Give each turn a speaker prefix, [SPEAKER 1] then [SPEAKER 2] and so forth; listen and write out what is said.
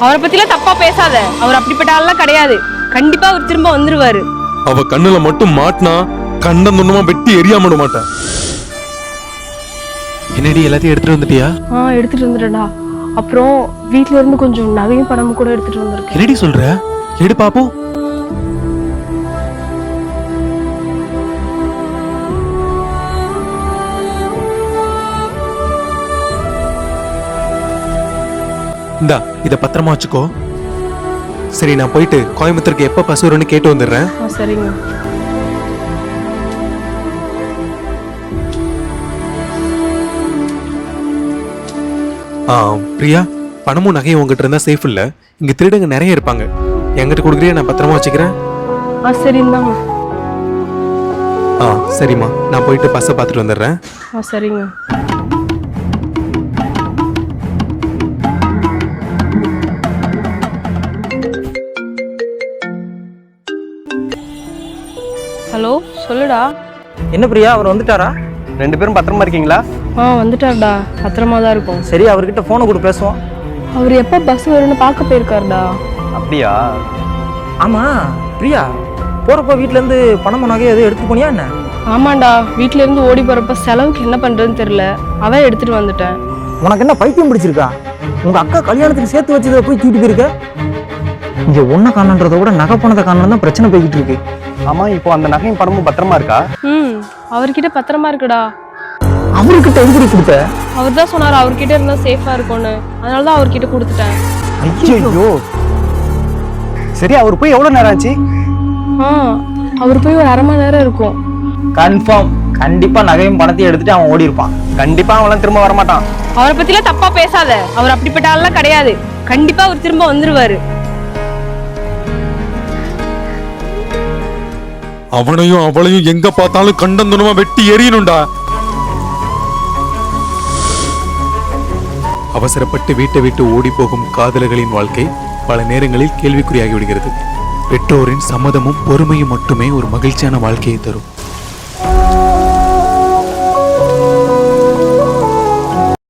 [SPEAKER 1] அவரை பத்திலாம் தப்பா பேசாத. அவர் அப்படிப்பட்ட ஆள்லாம் கிடையாது. கண்டிப்பா அவர் திரும்ப வந்துருவாரு.
[SPEAKER 2] அவ கண்ணுல மட்டும் மாட்டினா கண்டம் துண்டமா வெட்டி எரியாம விட மாட்டேன். என்னடி எல்லாத்தையும் எடுத்துட்டு வந்துட்டியா?
[SPEAKER 1] எடுத்துட்டு வந்துட்டேன்டா. அப்புறம் வீட்ல இருந்து கொஞ்சம் நகையும் பணமும் கூட எடுத்துட்டு வந்திருக்கேன்.
[SPEAKER 2] என்னடி சொல்ற? எடு பாப்போம். இந்தா இத பத்திரமா வச்சுக்கோ. சரி, நான் போயிட்டு கோயம்புத்தூருக்கு எப்ப பஸ் வரும்னு கேட்டு வந்துடுறேன்.
[SPEAKER 1] சரிங்க.
[SPEAKER 2] பிரியா, பணமும் நகையும் உங்ககிட்ட இருந்தா சேஃப் இல்ல. இங்க திருடங்க நிறைய இருப்பாங்க. என்கிட்ட கொடுக்குறியா? நான் பத்திரமா வச்சுக்கிறேன்.
[SPEAKER 1] சரிங்க.
[SPEAKER 2] சரிம்மா, நான் போயிட்டு பஸ்ஸை பார்த்துட்டு வந்துடுறேன்.
[SPEAKER 1] சரிங்க. ஹலோ, சொல்லுடா.
[SPEAKER 3] என்ன பிரியா, அவர் வந்துட்டாரா?
[SPEAKER 4] 2 பேரும் பத்திரமா இருக்கீங்களா?
[SPEAKER 1] வந்துட்டாருடா. பத்திரமா தான் இருக்கும்.
[SPEAKER 3] சரி, அவர்கிட்ட போனை கொடு, பேசுவோம்.
[SPEAKER 1] அவர் எப்போ பஸ் வரும்னு பார்க்க போயிருக்காருடா.
[SPEAKER 4] அப்படியா?
[SPEAKER 3] ஆமா பிரியா, போறப்ப வீட்ல இருந்து பணம் நகை எதுவும் எடுத்து போனியா என்ன?
[SPEAKER 1] ஆமாண்டா, வீட்ல இருந்து ஓடி போறப்ப செலவுக்கு என்ன பண்றதுன்னு தெரியல. அதான் எடுத்துட்டு வந்துட்டேன்.
[SPEAKER 3] உனக்கு என்ன பைத்தியம் பிடிச்சிருக்கா? உங்க அக்கா கல்யாணத்துக்கு சேர்த்து வச்சதை போய் தூக்கிட்டு போயிருக்க. இங்க ஒன்ன காணன்றத விட நகை பணத்தை காணணும் தான் பிரச்சனை போய்கிட்டு இருக்கு.
[SPEAKER 4] ஆமா, இப்போ அந்த நகையும் பணமும் பத்திரமா இருக்கா?
[SPEAKER 1] அவர்கிட்ட பத்திரமா இருக்குடா.
[SPEAKER 3] அவர்கிட்ட எதுக்கு கொடுத்த?
[SPEAKER 1] அவர் தான் சொன்னாரு அவர்கிட்ட இருந்தா சேஃபா இருக்கும்னு. அதனாலதான் அவர்கிட்ட கொடுத்துட்டேன்.
[SPEAKER 4] ஐயோ, சரி, அவர் போய் எவ்வளவு நேரம் ஆச்சு?
[SPEAKER 1] அவர் போய் ஒரு 1/2 மணி நேரம் இருக்கும்.
[SPEAKER 3] கன்ஃபார்ம், கண்டிப்பா நகையும் பணத்தையும் எடுத்துட்டு அவன் ஓடி இருப்பான்.
[SPEAKER 4] கண்டிப்பா அவன் திரும்ப வரமாட்டான்.
[SPEAKER 1] அவரை பத்திலாம் தப்பா பேசாத. அவர் அப்படிப்பட்ட ஆள்லாம் கிடையாது. கண்டிப்பா அவர் திரும்ப வந்துருவாரு.
[SPEAKER 2] அவனையும் அவளையும் எங்க பார்த்தாலும் கண்டம் துண்டமா வெட்டி எரியணும்டா. அவசரப்பட்டு வீட்டை விட்டு ஓடி போகும் காதலர்களின் வாழ்க்கை பல நேரங்களில் கேள்விக்குறியாகி விடுகிறது. பெற்றோரின் சம்மதமும் பொறுமையும் மட்டுமே ஒரு மகிழ்ச்சியான வாழ்க்கையை தரும்.